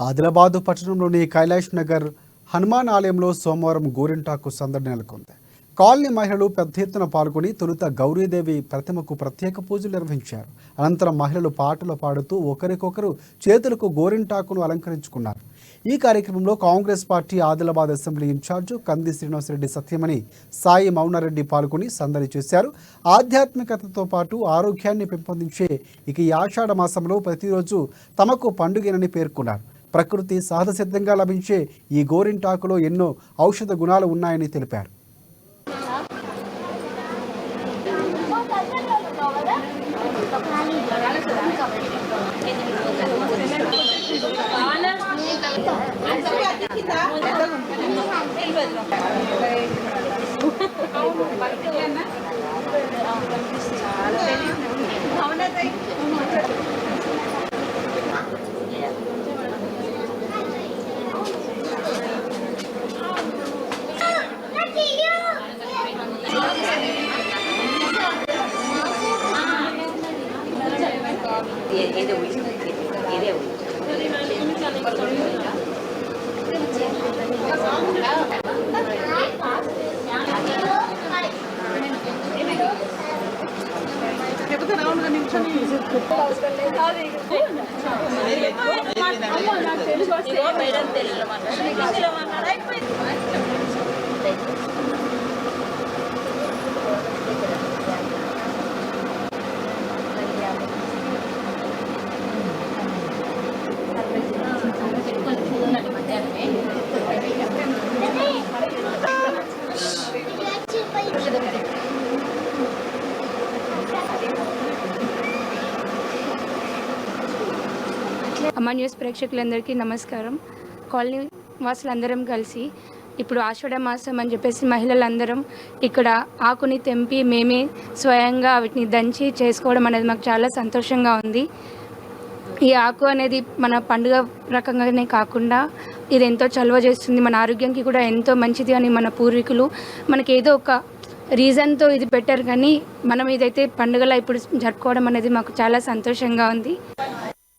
ఆదిలాబాద్ పట్టణంలోని కైలాష్ నగర్ హనుమాన్ ఆలయంలో సోమవారం గోరింటాకు సందడి నెలకొంది. కాలనీ మహిళలు పెద్ద ఎత్తున పాల్గొని తొలుత గౌరీదేవి ప్రతిమకు ప్రత్యేక పూజలు నిర్వహించారు. అనంతరం మహిళలు పాటలు పాడుతూ ఒకరికొకరు చేతులకు గోరింటాకును అలంకరించుకున్నారు. ఈ కార్యక్రమంలో Congress party Adilabad assembly in charge కంది శ్రీనివాసరెడ్డి సత్యమణి సాయి మౌనారెడ్డి పాల్గొని సందడి చేశారు. ఆధ్యాత్మికతతో పాటు ఆరోగ్యాన్ని పెంపొందించే ఈ ఆషాఢ మాసంలో ప్రతిరోజు తమకు పండుగేనని పేర్కొన్నారు. ప్రకృతి సహజసిద్ధంగా లభించే ఈ గోరింటాకులో ఎన్నో ఔషధ గుణాలు ఉన్నాయని తెలిపారు. అమ్మ న్యూస్ ప్రేక్షకులందరికీ నమస్కారం. కాలనీ వాసులందరం కలిసి ఇప్పుడు ఆషాఢ మాసం అని చెప్పేసి మహిళలందరం ఇక్కడ ఆకుని తెంపి మేమే స్వయంగా వీటిని దంచి చేసుకోవడం అనేది మాకు చాలా సంతోషంగా ఉంది. ఈ ఆకు అనేది మన పండుగ రకంగానే కాకుండా ఇది ఎంతో చలువ చేస్తుంది, మన ఆరోగ్యానికి కూడా ఎంతో మంచిది అని మన పూర్వీకులు మనకి ఏదో ఒక రీజన్తో ఇది పెట్టారు. కానీ మనం ఇదైతే పండుగలా ఇప్పుడు జరుపుకోవడం అనేది మాకు చాలా సంతోషంగా ఉంది.